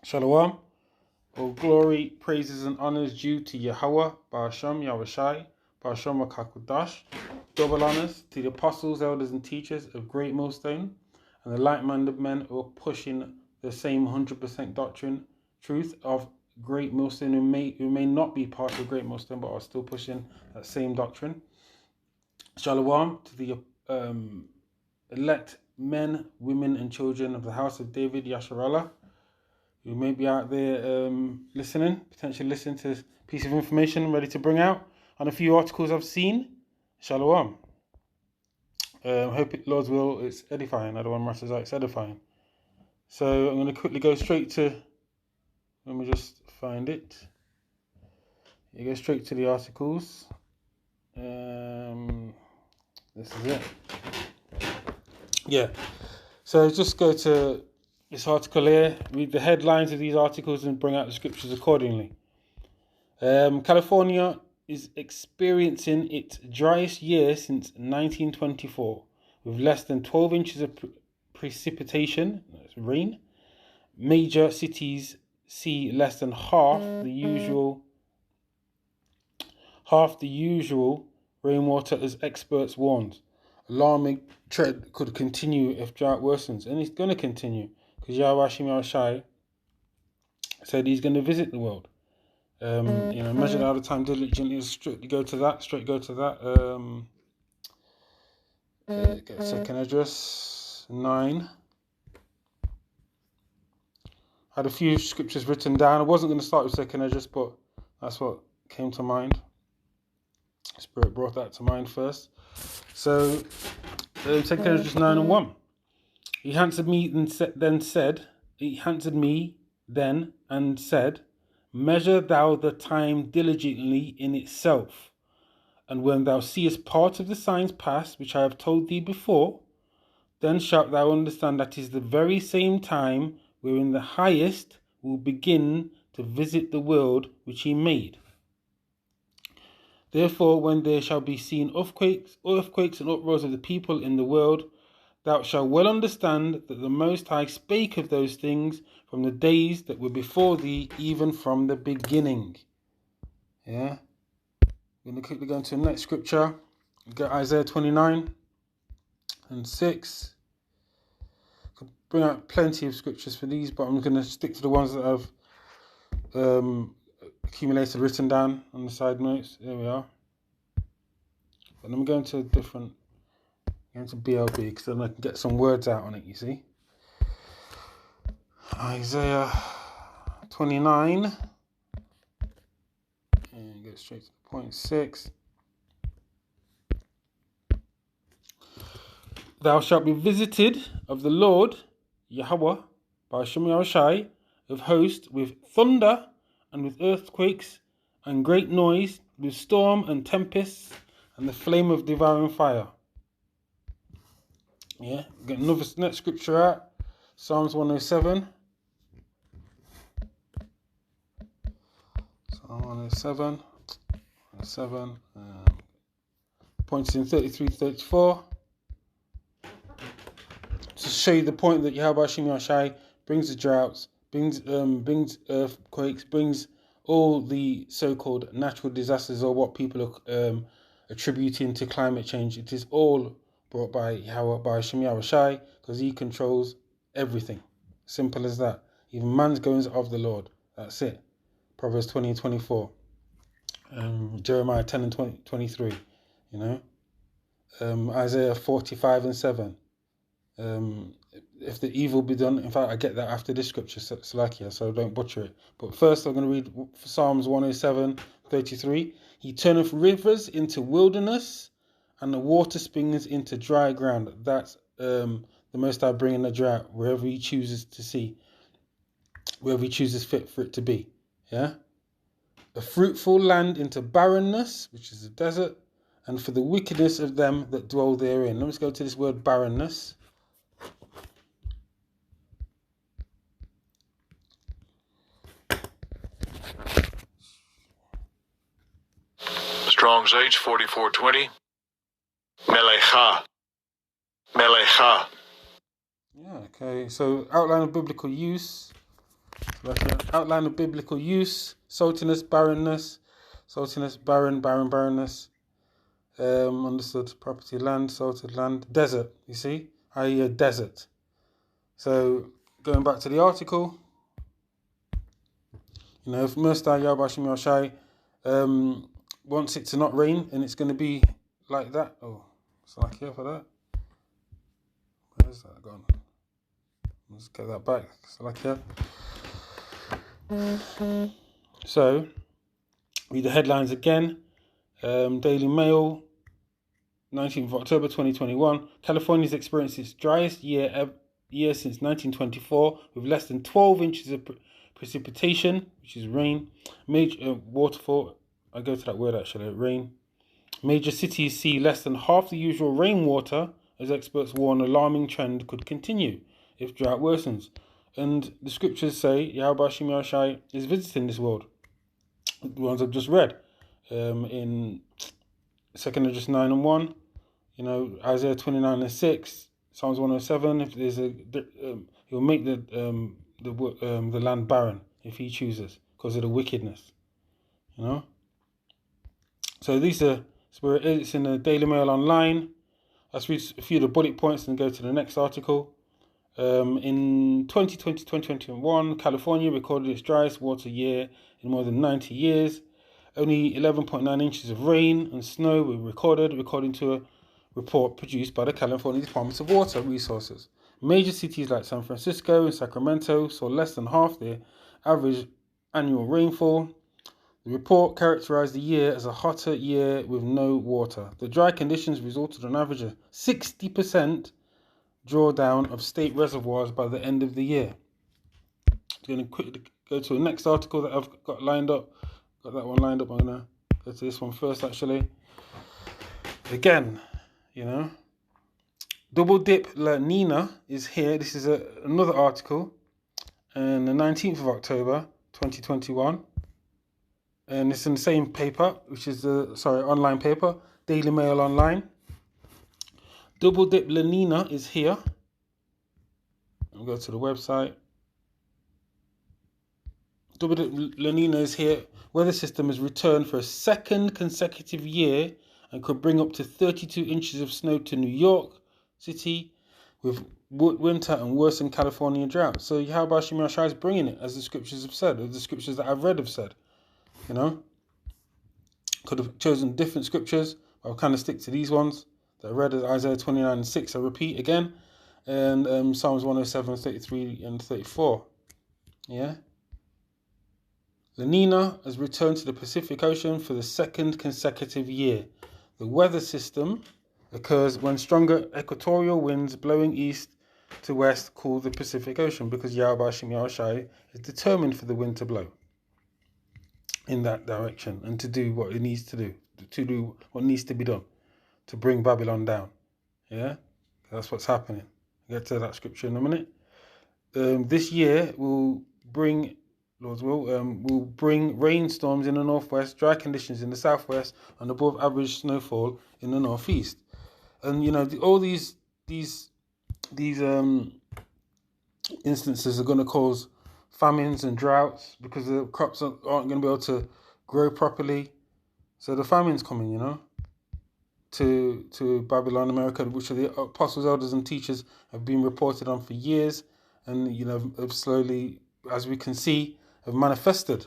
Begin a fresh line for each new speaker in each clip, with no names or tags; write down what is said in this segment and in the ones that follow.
Shalom. All glory, praises, and honors due to Yahweh, Ba'ashem, Yahushai, Ba'ashem, Kakudash. Double honors to the apostles, elders, and teachers of Great Millstone, and the like-minded men who are pushing the same 100% doctrine, truth of Great Millstone, who may not be part of the Great Millstone, but are still pushing that same doctrine. Shalom to the elect men, women, and children of the house of David, Yasharallah, who may be out there potentially listening to this piece of information I'm ready to bring out on a few articles I've seen. Shalom. Hope it, Lord's will, it's edifying. I don't want matters out, it's edifying. So I'm going to quickly go straight to, let me just find it. You go straight to the articles. This is it. Yeah. So just go to this article here, read the headlines of these articles and bring out the scriptures accordingly. California is experiencing its driest year since 1924, with less than 12 inches of precipitation, that's rain. Major cities see less than half the usual rainwater, as experts warned. Alarming trend could continue if drought worsens, and it's going to continue. Because Yahweh Shai said he's going to visit the world. Measure out of time diligently, straight go to that. Second address 9. I had a few scriptures written down. I wasn't going to start with second address, but that's what came to mind. Spirit brought that to mind first. So, second address 9 and 1. He answered me then and said, measure thou the time diligently in itself, and when thou seest part of the signs pass, which I have told thee before, then shalt thou understand that is the very same time wherein the highest will begin to visit the world which he made. Therefore, when there shall be seen earthquakes and uproars of the people in the world, thou shalt well understand that the Most High spake of those things from the days that were before thee, even from the beginning. Yeah. We're going to quickly go into the next scripture. We've got Isaiah 29 and 6. Could bring out plenty of scriptures for these, but I'm going to stick to the ones that I've accumulated, written down on the side notes. There we are. And I'm going to BLB, because then I can get some words out on it, you see. Isaiah 29. And go straight to point 6. Thou shalt be visited of the Lord, Yahweh, by Yahushai of hosts, with thunder and with earthquakes and great noise, with storm and tempests and the flame of devouring fire. Yeah, get another next scripture out. Psalms 107. Psalm 107. Points in 33-34. To show you the point that Yahweh Shai brings the droughts, brings earthquakes, brings all the so-called natural disasters, or what people are attributing to climate change. It is all brought by Yahweh, by Shai, because he controls everything. Simple as that. Even man's goings of the Lord. That's it. Proverbs 20 and 24. Jeremiah 10 and 23. Isaiah 45 and 7. If the evil be done, in fact, I get that after this scripture, Salakia, so don't butcher it. But first, I'm going to read Psalms 107:33. He turneth rivers into wilderness, and the water springs into dry ground. That's the Most High bringing the drought wherever he chooses to see, wherever he chooses fit for it to be. Yeah, a fruitful land into barrenness, which is a desert, and for the wickedness of them that dwell therein. Let's go to this word barrenness.
Strong's H 4420. Melecha.
Yeah, okay. So outline of biblical use. Outline of biblical use: saltiness, barrenness, barrenness. Understood. Property, land, salted land, desert. You see, i.e. a desert. So going back to the article, if Most High Yahweh Hashem Yahushai wants it to not rain, and it's going to be like that. Oh, Salakia for that. Where's that gone? Let's get that back. Salakia. So, read the headlines again. Daily Mail, 19th of October 2021. California's experienced its driest year since 1924, with less than 12 inches of precipitation, which is rain. Major waterfall. I go to that word actually. Rain. Major cities see less than half the usual rainwater, as experts warn an alarming trend could continue if drought worsens. And the scriptures say Yahweh Hashem Yahushai is visiting this world. The ones I've just read. In 2nd Esdras 9:1, Isaiah 29:6, Psalms 107. If there's he'll make the land barren if he chooses because of the wickedness. So these are it's in the Daily Mail online. Let's read a few of the bullet points and go to the next article. In 2020-2021, California recorded its driest water year in more than 90 years. Only 11.9 inches of rain and snow were recorded, according to a report produced by the California Department of Water Resources. Major cities like San Francisco and Sacramento saw less than half their average annual rainfall. The report characterized the year as a hotter year with no water. The dry conditions resulted in an average of 60% drawdown of state reservoirs by the end of the year. I'm going to quickly go to the next article that I've got lined up. Got that one lined up. I'm going to go to this one first, actually. Again, Double Dip La Nina is here. This is another article on the 19th of October, 2021. And it's in the same paper, which is online paper, Daily Mail Online. Double Dip La Nina is here. I'll go to the website. Double Dip La Nina is here. Weather system has returned for a second consecutive year and could bring up to 32 inches of snow to New York City with winter and worse in California drought. So Yahweh Hashem Yahushai is bringing it, as the scriptures have said, or the scriptures that I've read have said. Could have chosen different scriptures, but I'll kind of stick to these ones that I read, as Isaiah 29:6. I repeat again, and Psalms 107, 33, and 34. Yeah. La Nina has returned to the Pacific Ocean for the second consecutive year. The weather system occurs when stronger equatorial winds blowing east to west cool the Pacific Ocean, because Yahweh Hashem Yahushai is determined for the wind to blow in that direction and to do what it needs to do what needs to be done to bring Babylon down. Yeah, that's what's happening. I'll get to that scripture in a minute. This year will bring, Lord's will bring rainstorms in the northwest, dry conditions in the southwest, and above average snowfall in the northeast. And all these instances are going to cause famines and droughts because the crops aren't going to be able to grow properly. So the famine's coming, to Babylon, America, which the apostles, elders, and teachers have been reported on for years, and have slowly, as we can see, have manifested,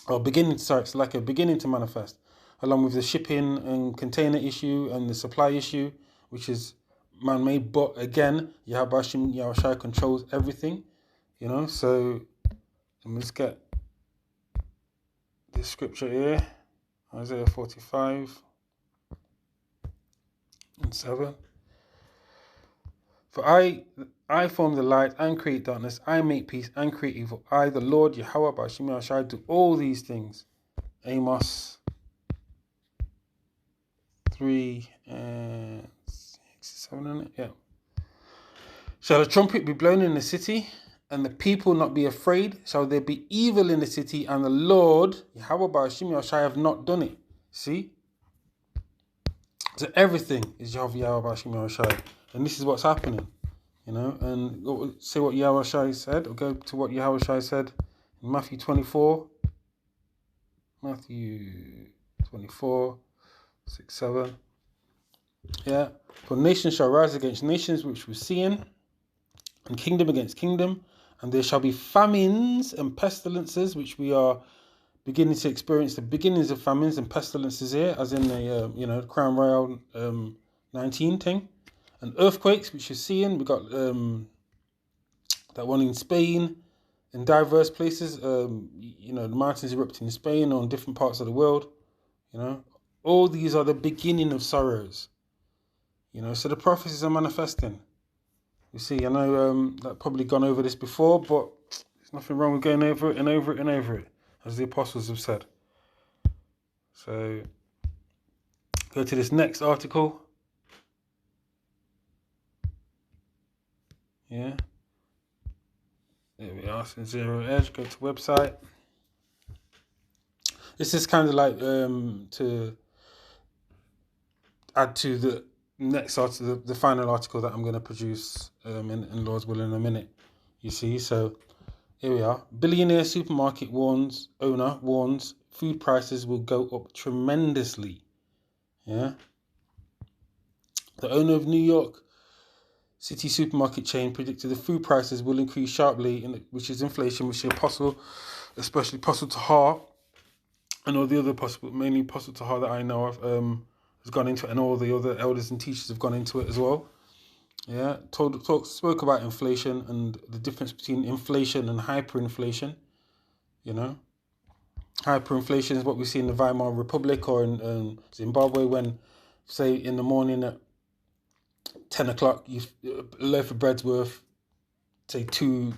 or beginning to manifest, along with the shipping and container issue and the supply issue, which is man-made. But again, Yahweh Hashem Yahushai controls everything, So let's get this scripture here, Isaiah 45 and 7. For I form the light and create darkness. I make peace and create evil. I, the Lord, Yahweh Hashem Yahushai, do all these things. Amos 3 and 6, 7, isn't it? Yeah. Shall a trumpet be blown in the city, and the people not be afraid? Shall there be evil in the city, and the Lord, Yahweh Hashem Yahushai, have not done it? See? So everything is Yahweh Hashem Yahushai. And this is what's happening. You know, and say what Yahushua said, or go to what Yahushua said in Matthew 24. Matthew 24, 6, 7. Yeah. For nations shall rise against nations which we're seeing, and kingdom against kingdom, and there shall be famines and pestilences, which we are beginning to experience the beginnings of famines and pestilences here, as in the Crown Royal 19 thing, and earthquakes, which you're seeing. We got that one in Spain, in diverse places. The mountains erupting in Spain or in different parts of the world. You know, all these are the beginning of sorrows. You know, so the prophecies are manifesting. You see, I know I've probably gone over this before, but there's nothing wrong with going over it and over it and over it, as the apostles have said. So, go to this next article. Yeah. There we are. So Zero Edge. Go to website. This is kind of like to add to the next article, the final article that I'm going to produce in Lord's will in a minute. You see, so here we are. Billionaire supermarket owner warns food prices will go up tremendously. Yeah. The owner of New York City supermarket chain predicted the food prices will increase sharply, which is inflation, which is especially Apostle Tahar, and all the other mainly Apostle Tahar that I know of has gone into it, and all the other elders and teachers have gone into it as well. Yeah, spoke about inflation and the difference between inflation and hyperinflation. You know, hyperinflation is what we see in the Weimar Republic or in Zimbabwe, when, say, in the morning at 10 o'clock, a loaf of bread's worth, say, £2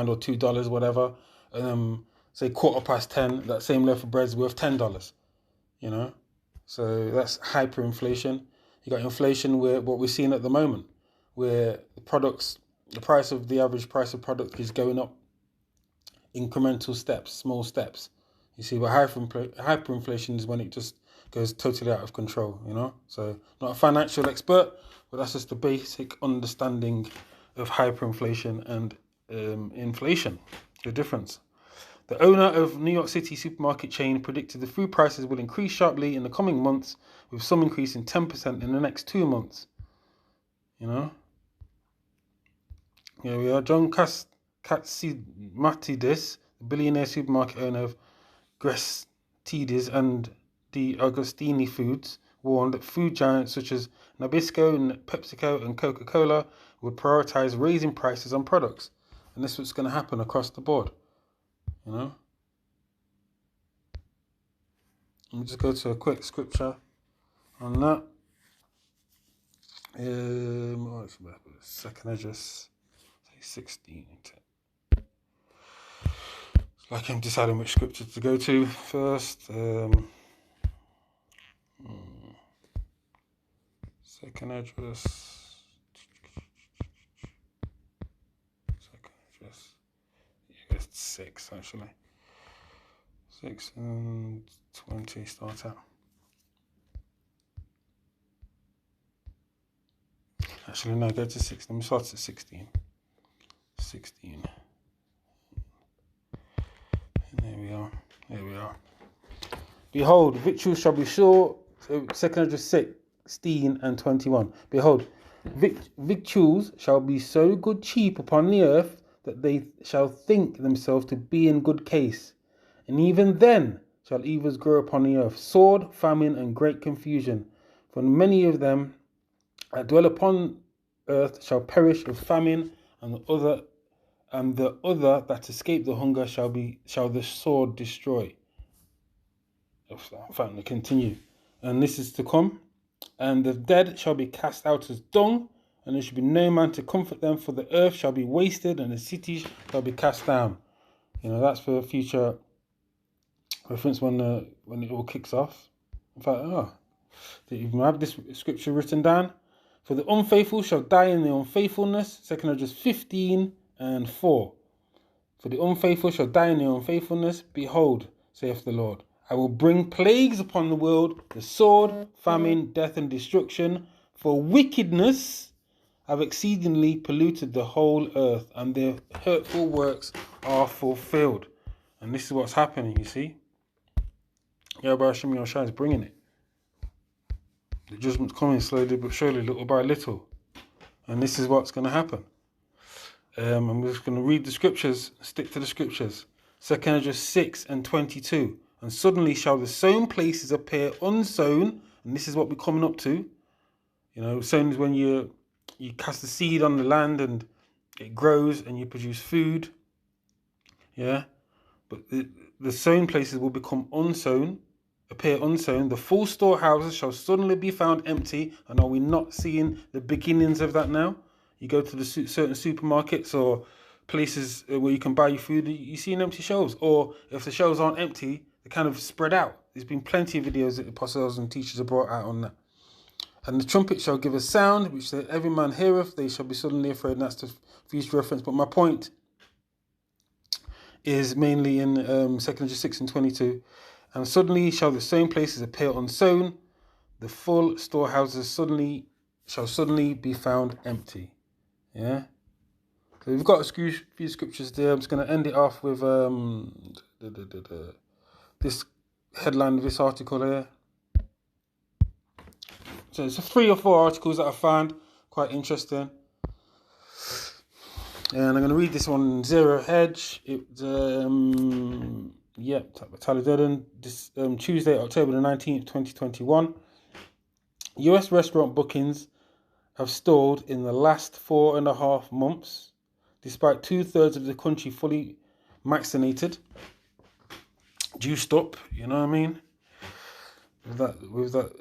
or $2, whatever, and say 10:15, that same loaf of bread's worth $10. You know, so that's hyperinflation. You got inflation, where what we're seeing at the moment, where the average price of product is going up incremental steps, small steps. You see, but hyperinflation is when it just goes totally out of control, you know? So, not a financial expert, but that's just the basic understanding of hyperinflation and inflation, the difference. The owner of New York City supermarket chain predicted the food prices will increase sharply in the coming months, with some increasing 10% in the next 2 months. You know? Here we are. John Katsimatidis, the billionaire supermarket owner of Grestides and the Agostini Foods, warned that food giants such as Nabisco and PepsiCo and Coca-Cola would prioritize raising prices on products. And this is what's going to happen across the board. You know? Let me just go to a quick scripture on that. Second address, 16. It's like I'm deciding which scripture to go to first. Second address. Yeah, it's 6 actually. 6 and 20 start out. Actually, no, go to 6. Let me start at 16. 16. And there we are. Behold, victuals shall be sure. Second address 16 and 21. Behold, victuals shall be so good cheap upon the earth that they shall think themselves to be in good case. And even then shall evils grow upon the earth, sword, famine, and great confusion. For many of them that dwell upon earth shall perish of famine, and the other that escape the hunger shall the sword destroy. In fact, continue. And this is to come. And the dead shall be cast out as dung, and there shall be no man to comfort them, for the earth shall be wasted, and the cities shall be cast down. You know, that's for future reference when it all kicks off. In fact, did you even have this scripture written down? For the unfaithful shall die in the unfaithfulness. Second address 15 and 4. For the unfaithful shall die in the unfaithfulness. Behold, saith the Lord, I will bring plagues upon the world, the sword, famine, death, and destruction, for wickedness have exceedingly polluted the whole earth, and their hurtful works are fulfilled. And this is what's happening, you see. Yahweh Hashem Yahushua is bringing it. The judgment's coming slowly but surely, little by little. And this is what's going to happen. I'm just going to read the scriptures, stick to the scriptures. 2 Esdras 6 and 22. And suddenly shall the sown places appear unsown. And this is what we're coming up to. You know, sown is when you cast the seed on the land and it grows and you produce food. Yeah. But the sown places will become unsown, appear unsown. The full storehouses shall suddenly be found empty. And are we not seeing the beginnings of that now? You go to the certain supermarkets or places where you can buy your food, you see empty shelves. Or if the shelves aren't empty, they're kind of spread out. There's been plenty of videos that the apostles and teachers have brought out on that. And the trumpet shall give a sound, which every man heareth, they shall be suddenly afraid. And that's the future reference. But my point is mainly in 2 Esdras 6 and 22. And suddenly shall the sown places appear unsown, the full storehouses shall suddenly be found empty. Yeah. So we've got a few scriptures there. I'm just going to end it off with this headline of this article here. So it's 3 or 4 articles that I found quite interesting. And I'm going to read this one, Zero Hedge. It's, this Tuesday, October the 19th, 2021. US restaurant bookings have stalled in the last 4.5 months, despite 2/3 of the country fully vaccinated, juiced up. You know what I mean? With that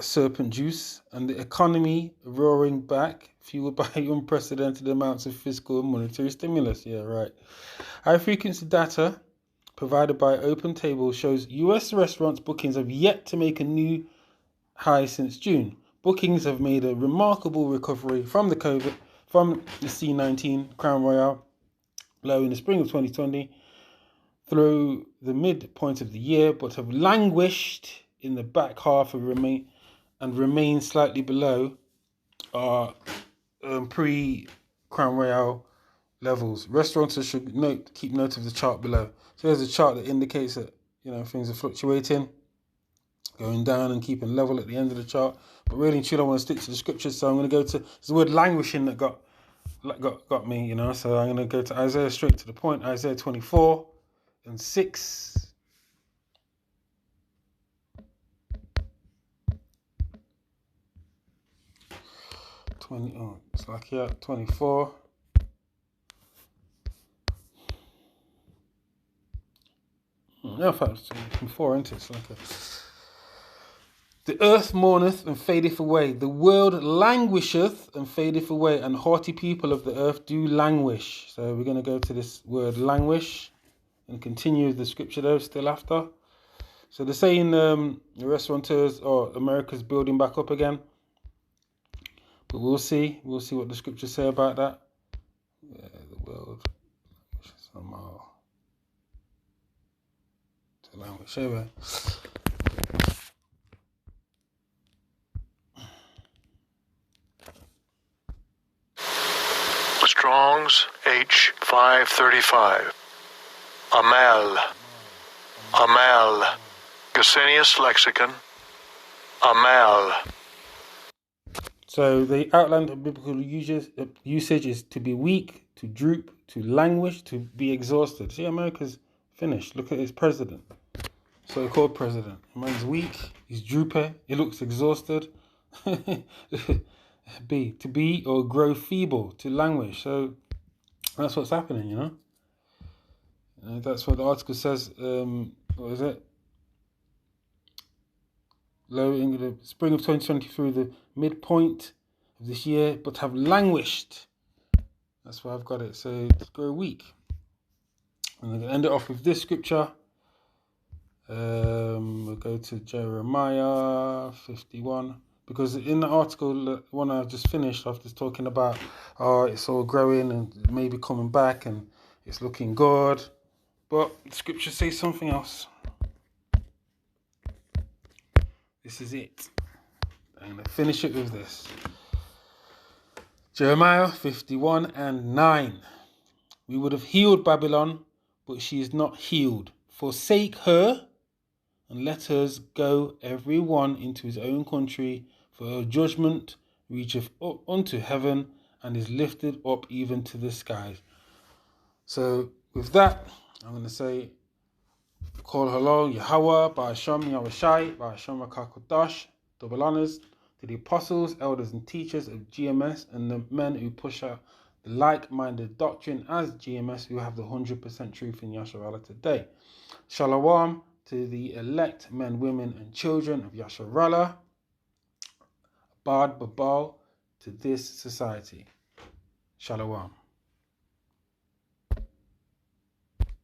serpent juice, and the economy roaring back, fueled by unprecedented amounts of fiscal and monetary stimulus. Yeah, right. High frequency data provided by Open Table shows US restaurants bookings have yet to make a new high since June. Bookings have made a remarkable recovery from the C-19 Crown Royal low in the spring of 2020 through the midpoint of the year, but have languished in the back half and remain slightly below our pre-Crown Royal levels. Restaurateurs should keep note of the chart below. So there's a chart that indicates that things are fluctuating, going down and keeping level at the end of the chart. But really and truly, I want to stick to the scriptures. So I'm going to go to the word languishing that got me, So I'm going to go to Isaiah, straight to the point. Isaiah 24 and 6. It's like 24. No, in fact, it's 24, isn't it? It's like the earth mourneth and fadeth away. The world languisheth and fadeth away, and haughty people of the earth do languish. So we're going to go to this word languish and continue the scripture there still after. So they're saying the restaurateurs or America's building back up again. But we'll see. We'll see what the scriptures say about that. Yeah, the world somehow to languish anyway.
Strong's H535. Amal. Gesenius lexicon. Amal.
So the outline of biblical usage is to be weak, to droop, to languish, to be exhausted. See, America's finished. Look at its president. So-called president. The man's weak, he's droopy, he looks exhausted. To be or grow feeble, to languish. So that's what's happening, that's what the article says. What is it? Low in the spring of 2020 through the midpoint of this year, but have languished. That's why I've got it. So to grow weak. And I'm going to end it off with this scripture. We'll go to Jeremiah 51. Because in the article, the one I just finished, after talking about it's all growing and maybe coming back and it's looking good. But the scripture says something else. This is it. I'm going to finish it with this. Jeremiah 51:9. We would have healed Babylon, but she is not healed. Forsake her, and let us go every one into his own country, for her judgment reacheth up unto heaven, and is lifted up even to the skies. So with that, I'm going to say, call hello, Yahweh, Ba'asham Yahushai, Ba'asham HaKakodash, double honors to the apostles, elders, and teachers of GMS, and the men who push out the like-minded doctrine as GMS, who have the 100% truth in Yasharallah today. Shalom to the elect men, women, and children of Yasharallah. Bad Babal to this society. Shalom.